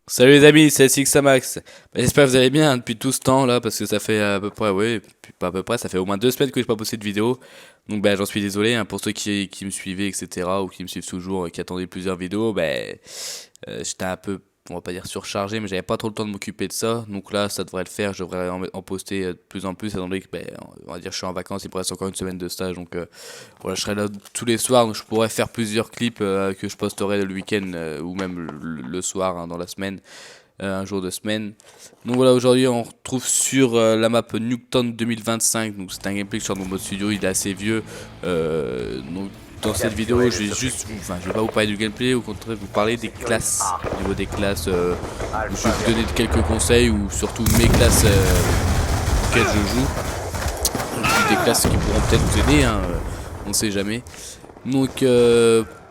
Salut les amis, c'est Sixamax. J'espère que vous allez bien depuis tout ce temps là, parce que ça fait à peu près, ouais, pas à peu près, ça fait au moins 2 semaines que j'ai pas posté de vidéo. Donc j'en suis désolé hein, pour ceux qui me suivaient, etc. ou qui me suivent toujours, qui attendaient plusieurs vidéos. J'étais un peu, on va pas dire surchargé, mais j'avais pas trop le temps de m'occuper de ça. Donc là, ça devrait le faire, je devrais en poster de plus en plus, étant donné que on va dire je suis en vacances, il me reste encore une semaine de stage. Donc voilà, je serai là tous les soirs, donc je pourrais faire plusieurs clips que je posterai le week-end ou même le soir hein, dans la semaine. Un jour de semaine. Donc voilà, aujourd'hui on retrouve sur la map Nuketown 2025. Donc c'est un gameplay que je sors dans mon mode studio, il est assez vieux. Donc dans cette vidéo je vais juste je vais pas vous parler du gameplay, au contraire vous parler des classes. Au niveau des classes, je vais vous donner quelques conseils ou surtout mes classes auxquelles je joue. Des classes qui pourront peut-être vous aider, hein, on ne sait jamais. Donc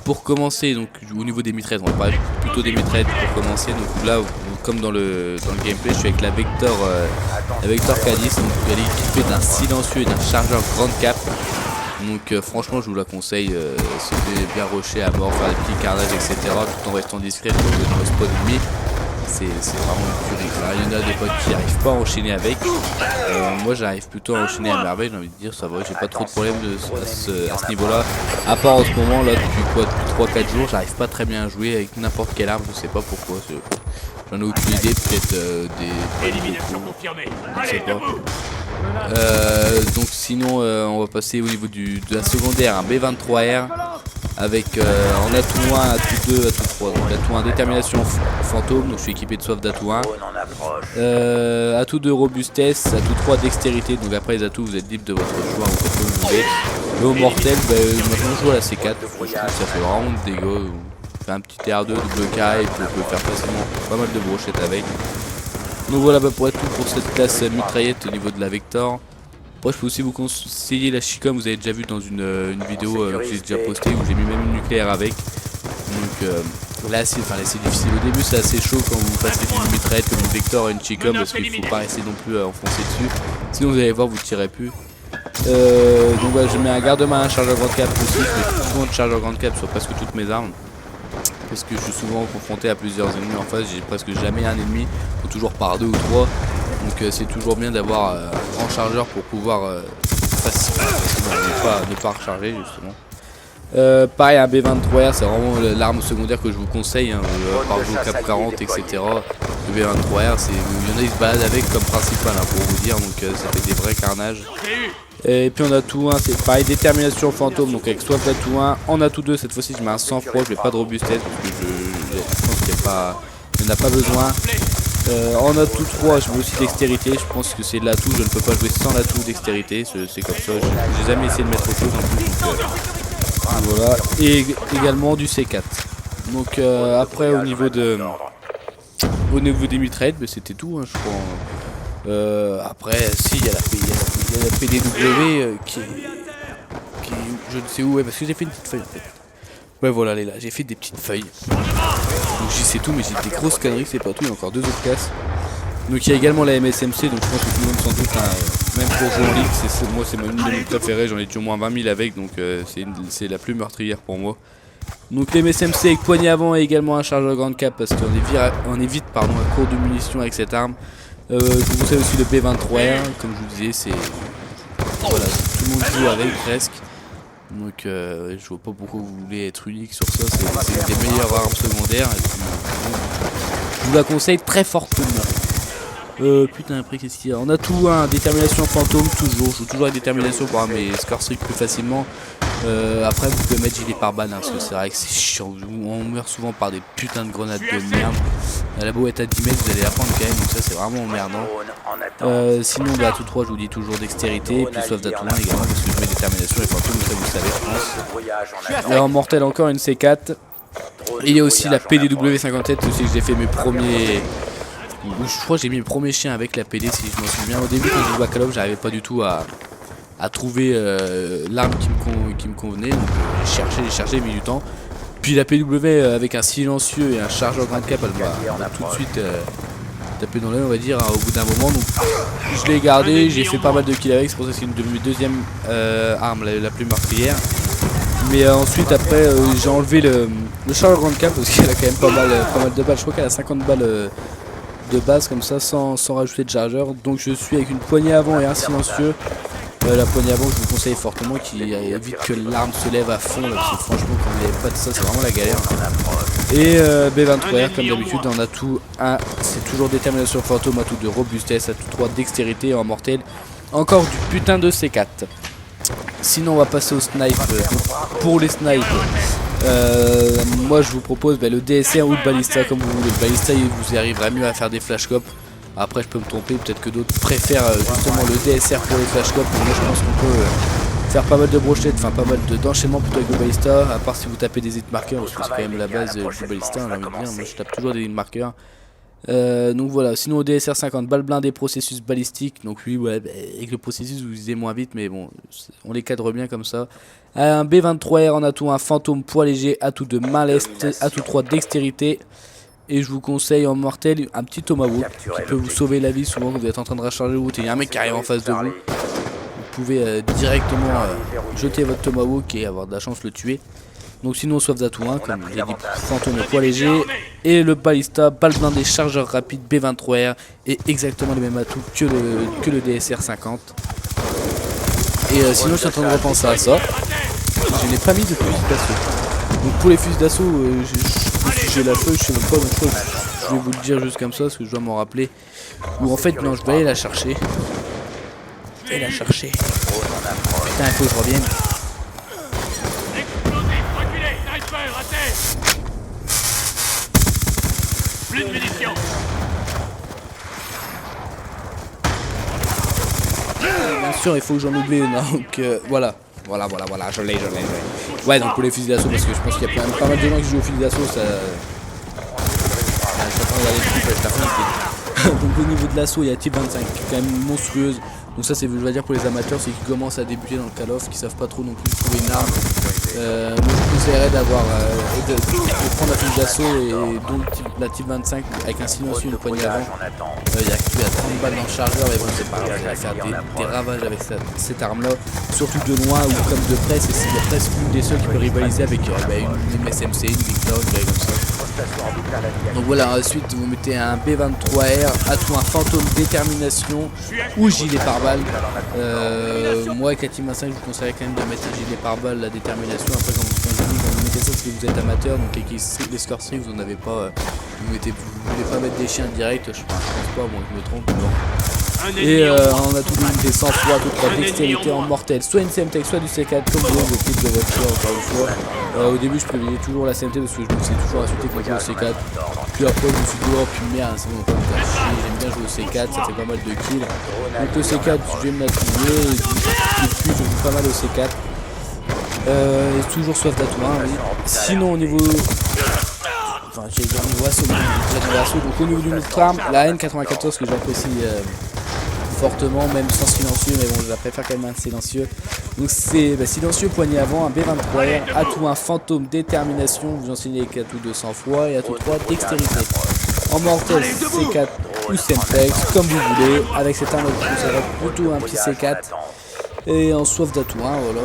pour commencer, donc au niveau des mitraillettes, on va parler plutôt des mitraillettes pour commencer. Donc là, comme dans le gameplay, je suis avec la Vector Cadiz, donc elle est équipée d'un silencieux et d'un chargeur grande cap. Donc franchement, je vous la conseille. C'est bien rusher à mort, faire des petits carnages, etc. Tout en restant discret pour dans le spawn ennemi. C'est vraiment une tuerie. Il y en a des potes qui n'arrivent pas à enchaîner avec. Moi j'arrive plutôt à enchaîner à merveille, j'ai envie de dire, ça va, j'ai pas trop de problèmes à ce niveau là. À part en ce moment là, depuis 3-4 jours, j'arrive pas très bien à jouer avec n'importe quelle arme, je sais pas pourquoi. J'en ai aucune idée, peut-être des éliminations confirmées. Je sais pas. Donc sinon on va passer au niveau de la secondaire, un B23R. Avec en atout 1, atout 2, atout 3. Donc atout 1 détermination fantôme, donc je suis équipé de soif d'atout 1. Atout 2 robustesse, atout 3 dextérité, donc après les atouts vous êtes libre de votre choix, vous faites comme vous voulez. Et au mortel, maintenant je joue à la C4, franchement ça fait vraiment des dégâts. On fait un petit R2 double carré et puis on peut faire facilement pas mal de brochettes avec. Donc voilà pour être tout pour cette classe mitraillette au niveau de la Vector. Après je peux aussi vous conseiller la Chicom, vous avez déjà vu dans une vidéo que j'ai déjà postée où j'ai mis même une nucléaire avec. Donc là c'est difficile, au début c'est assez chaud quand vous passez d'une mitraillette comme une Vector à une Chicom parce qu'il faut pas essayer non plus à enfoncer dessus. Sinon vous allez voir, vous tirez plus. Donc voilà, je mets un garde-main, un chargeur grande cap aussi, je mets souvent de chargeur grande cap sur presque toutes mes armes. Parce que je suis souvent confronté à plusieurs ennemis en face, j'ai presque jamais un ennemi, ou toujours par 2 ou 3. Donc c'est toujours bien d'avoir un grand chargeur pour pouvoir facilement ne pas recharger justement. Pareil, un B23R c'est vraiment l'arme secondaire que je vous conseille, hein, par exemple Cap 40 etc. Le B23R il y en a qui se baladent avec comme principal hein, pour vous dire, donc ça fait des vrais carnages. Et puis on a tout 1, c'est pareil, détermination fantôme, donc avec soif d'atout 1, en atout 2 cette fois-ci je mets un sang-froid, je mets pas de robustesse parce que je pense qu'il n'y en a pas besoin. En atout 3 je mets aussi dextérité, je pense que c'est l'atout, je ne peux pas jouer sans l'atout dextérité, c'est comme ça, j'ai jamais essayé de mettre autre chose en plus, donc voilà, et également du C4. Donc après au niveau des mitraillettes, c'était tout hein, je crois. Après si il y a la PDW qui je ne sais où, ouais, parce que j'ai fait une petite feuille en fait. Ouais voilà, elle est là, j'ai fait des petites feuilles. Donc j'y sais tout, mais j'ai des grosses conneries, c'est pas tout, il y a encore 2 autres classes. Donc il y a également la MSMC, donc je pense que tout le monde sans doute, hein, même pour jouer en ligue, moi c'est une de mes préférées, j'en ai déjà au moins 20 000 avec, donc c'est la plus meurtrière pour moi. Donc les MSMC avec poignée avant et également un chargeur grande cap parce qu'on est vite à court de munitions avec cette arme. Je vous conseille aussi le B23R, comme je vous disais, c'est voilà, tout le monde joue avec presque. Donc je vois pas pourquoi vous voulez être unique sur ça, c'est une des meilleures armes secondaires. Et puis, je vous la conseille très fortement. Putain après qu'est-ce qu'il y a? On a tout un détermination fantôme toujours, je joue toujours avec détermination pour avoir mes score streak plus facilement. Après vous pouvez mettre gilet pare-balles hein, parce que c'est vrai que c'est chiant, on meurt souvent par des putains de grenades de merde. Elle a beau être à 10 mètres, vous allez la prendre quand même, donc ça c'est vraiment emmerdant. Sinon atout 3 je vous dis toujours dextérité, puis soif d'atout 1 également parce que je mets détermination et fantôme, ça vous le savez je pense. Et en mortel encore une C4. Et il y a aussi la PDW57 aussi que j'ai fait mes premiers... Je crois que j'ai mis mes premiers chiens avec la PD si je m'en souviens. Au début quand je jouais à Call of j'arrivais pas du tout à trouver l'arme qui me convenait. Donc j'ai cherché, j'ai mis du temps. Puis la PW avec un silencieux et un chargeur grande cap, elle m'a tout de suite tapé dans l'œil on va dire au bout d'un moment. Donc je l'ai gardé, j'ai fait pas mal de kills avec, c'est pour ça que c'est une de mes deuxièmes armes la plus meurtrière. Mais ensuite après j'ai enlevé le chargeur grande cam parce qu'elle a quand même pas mal de balles. Je crois qu'elle a 50 balles de base comme ça sans rajouter de chargeur. Donc je suis avec une poignée avant et un silencieux. La poignée avant, je vous conseille fortement, qui évite que l'arme se lève à fond là, parce que franchement quand vous n'avez pas de ça c'est vraiment la galère. Et B23R comme d'habitude on a tout un, c'est toujours détermination fantôme, atout de robustesse, atout 3 dextérité en mortel, encore du putain de C4. Sinon on va passer au snipe. Pour les snipes, moi je vous propose le DSR ou le balista comme vous voulez. Le balista vous y arriverez mieux à faire des flashcopes. Après je peux me tromper, peut-être que d'autres préfèrent justement le DSR pour les flashcopes. Moi je pense qu'on peut faire pas mal de brochettes, enfin pas mal d'enchaînements plutôt avec le balista. À part si vous tapez des hitmarkers, parce que c'est quand même la base du balista, j'ai envie de dire. Moi je tape toujours des hitmarkers. Donc voilà, sinon au DSR 50, balle blindée, processus balistique. Donc oui, ouais, avec le processus vous visez moins vite, mais bon, on les cadre bien comme ça. Un B23R en atout, un fantôme poids léger, atout de main leste, atout 3 dextérité. Et je vous conseille en mortel un petit tomahawk qui peut vous sauver la vie souvent quand vous êtes en train de recharger le route et il y a un mec qui arrive en face de vous. Vous pouvez directement jeter votre tomahawk et avoir de la chance de le tuer. Donc sinon sauf d'atout 1 comme j'ai dit, fantôme poids léger et le balista, balle blindée, chargeur rapide, B23R et exactement les mêmes atouts que le DSR 50. Et sinon je suis en train de repenser à ça. Je n'ai pas mis de fusil d'assaut. Donc pour les fusils d'assaut, j'ai la feuille, je sais même pas, donc je vais vous le dire juste comme ça parce que je dois m'en rappeler. Ou en fait non, je vais aller la chercher. Je vais la chercher. Putain, il faut que je revienne. Plus de munitions. Bien sûr, il faut que j'en oublie une, donc voilà, je l'ai. Ouais, donc pour les fusils d'assaut, parce que je pense qu'il y a pas mal de gens qui jouent aux fusils d'assaut, ça... Je suis en train de regarder le clip, je t'ai donc au niveau de l'assaut, il y a Type 25 qui est quand même monstrueuse. Donc ça c'est, je vais dire pour les amateurs, c'est qui commencent à débuter dans le Call of, qui savent pas trop non plus trouver une arme. Moi je conseillerais d'avoir de prendre la fusil d'assaut et donc la Type 25 avec un silencieux et une poignée avant. Il y a 30 balles dans le chargeur et bon c'est pas grave, vous allez faire des ravages avec cette arme là, surtout de loin ou comme de près, c'est presque une des seules qui peut rivaliser avec une MSMC, une Victor, comme ça. Donc voilà, ensuite vous mettez un B23R, atout un fantôme détermination ou gilet pare-balles. Moi avec la Team 25 je vous conseillerais quand même de mettre un gilet pare-balles, la détermination. Après quand vous mettez ça parce que vous êtes amateur, donc les score stream vous en avez pas, vous voulez pas mettre des chiens direct, je pense pas, moi je me trompe. Bon. Et on a tout des 100 fois, toutes 3 dextérité en mortel, soit une CMTech, soit du C4, comme vous voulez, type de voiture, encore une fois. Au début, je privilégiais toujours la CMT parce que je me suis toujours insulté contre le C4. Puis après, je me suis dit, oh, puis merde, c'est bon, j'aime bien jouer au C4, ça fait pas mal de kills. Donc le C4, je vais me l'attribuer, et depuis, je joue pas mal au C4. Et toujours soif d'atout 1, oui. Sinon, au niveau. Enfin, j'ai dit au niveau assaut, donc au niveau du multi-arme, la N94 que j'apprécie fortement, même sans silencieux, mais bon je la préfère quand même un silencieux. Donc c'est silencieux, poignée avant, un B23R, atout un fantôme détermination, vous enseignez les atouts de sang-froid et atout 3 dextérité. En mortel C4 ou Semtex, comme vous voulez, avec cette arme ça va plutôt un petit C4. Et en soif d'atout 1, voilà,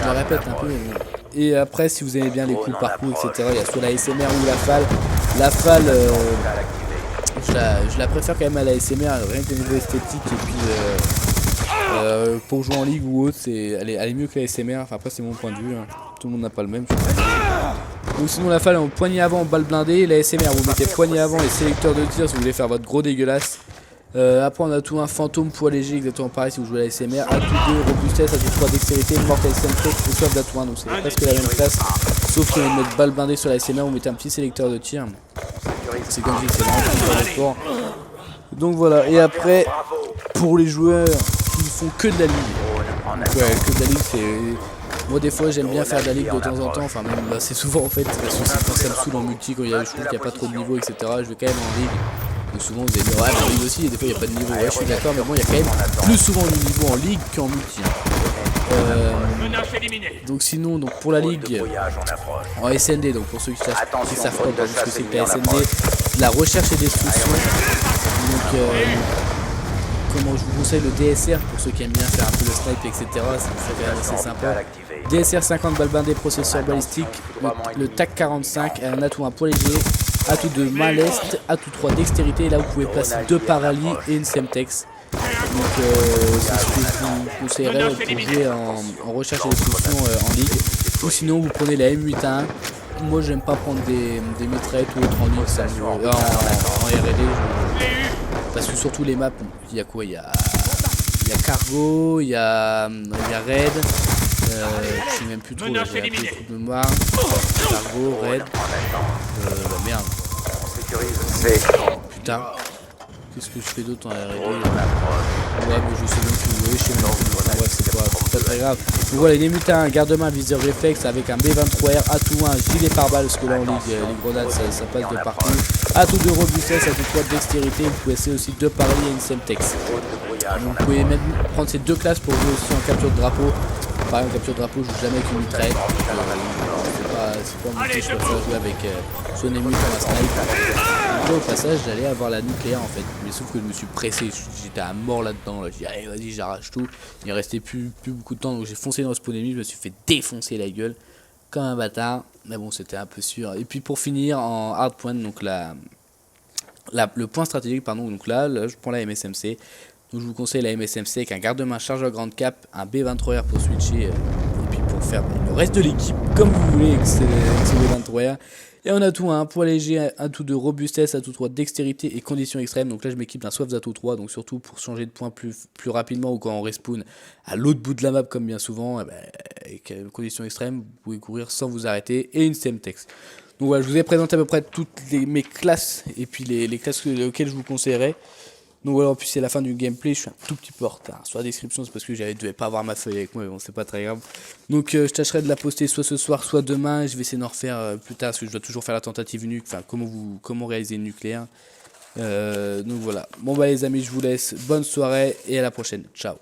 je le répète un peu mais bon. Et après si vous aimez bien les coups par coup etc, il y a soit la SMR ou la FAL. La FAL je la préfère quand même à la SMR, rien qu'au niveau esthétique et puis pour jouer en ligue ou autre, elle est mieux que la SMR, enfin après c'est mon point de vue, hein. Tout le monde n'a pas le même. Donc sinon la FAL en poignée avant, balle blindée, la SMR vous mettez poignée avant et sélecteur de tir si vous voulez faire votre gros dégueulasse. Après on a tout un fantôme poids léger, exactement pareil si vous jouez à la SMR, atout 2 robustesse, atout 3 dextérité, mortel centric et soif d'atout 1, donc c'est presque la même classe, sauf que vous mettez balle blindée sur la SMR, vous mettez un petit sélecteur de tir. C'est comme je dis, c'est vraiment plus de sport. Donc voilà, et après, pour les joueurs qui ne font que de la ligue, donc, ouais, que de la ligue, c'est... Moi des fois j'aime bien faire de la ligue de temps en temps, enfin même assez souvent en fait, parce que c'est quand ça me saoule en multi, quand je trouve qu'il n'y a pas trop de niveau, etc. Je vais quand même en ligue. Donc souvent vous allez dire ouais mais en ligue aussi, et des fois il n'y a pas de niveau, ouais je suis d'accord, mais bon il y a quand même plus souvent du niveau en ligue qu'en multi. Donc sinon, donc pour la ligue en SND, donc pour ceux qui savent pas ce que c'est que la SND, la recherche et destruction. Donc comment je vous conseille le DSR pour ceux qui aiment bien faire un peu le snipe, etc. C'est quand même assez sympa. DSR 50 balles blindées, processeur balistique, le TAC 45, un atout 1 poids léger, atout 2 main leste, atout 3 dextérité. Et là, vous pouvez placer 2 paralyses et une semtex. Donc c'est ce que je vous conseillerais pour jouer en recherche et destruction en ligue. Ou sinon vous prenez la M81. Moi j'aime pas prendre des mitraillettes ou autres en ligue, en RD. Parce que surtout les maps, il y a quoi, il y a Cargo, il y a Raid, je sais même plus trop, là, j'ai un peu de trou de mémoire. Cargo, Raid, merde. Putain. Qu'est-ce que je fais d'autre en R&D? Ouais, mais je sais même plus. Oui, je sais même plus. Enfin, ouais, c'est pas très grave. Donc voilà, il est muté un garde-main viseur réflexe avec un B23R, atout 1, gilet pare-balles, parce que là en ligue, les grenades ça passe de partout. Atout 2 robustesse, atout 3 de dextérité. Vous pouvez essayer aussi 2 paralyses et une semtex. Vous pouvez même prendre ces deux classes pour jouer aussi en capture de drapeau. Par exemple, capture de drapeau, je joue jamais avec une mitraille. C'est pas mon petit, je préfère jouer avec soit une émule comme un snipe. Au passage, j'allais avoir la nucléaire en fait, mais sauf que je me suis pressé, j'étais à mort là-dedans. Là. J'ai dit, allez, vas-y, j'arrache tout. Il restait plus beaucoup de temps, donc j'ai foncé dans le spawn ennemi, je me suis fait défoncer la gueule comme un bâtard. Mais bon, c'était un peu sûr. Et puis pour finir, en hardpoint, donc le point stratégique, pardon, donc là, je prends la MSMC. Donc je vous conseille la MSMC avec un garde-main chargeur grande cap, un B23R pour switcher et puis pour faire le reste de l'équipe comme vous voulez avec ce B23R. Et on a tout un poids léger, un tout de robustesse, un tout 3 dextérité et conditions extrêmes. Donc là je m'équipe d'un soif d'atout 3, donc surtout pour changer de point plus rapidement ou quand on respawn à l'autre bout de la map comme bien souvent, avec conditions extrêmes, vous pouvez courir sans vous arrêter et une semtex. Donc voilà, je vous ai présenté à peu près toutes mes classes et puis les classes auxquelles je vous conseillerais. Donc voilà, en plus c'est la fin du gameplay, je suis un tout petit peu en retard. Sur la description c'est parce que je devais pas avoir ma feuille avec moi, mais bon c'est pas très grave. Donc je tâcherai de la poster soit ce soir, soit demain. Je vais essayer d'en refaire plus tard parce que je dois toujours faire la tentative nuque, enfin comment réaliser une nucléaire. Donc voilà, bon bah les amis je vous laisse, bonne soirée et à la prochaine, ciao.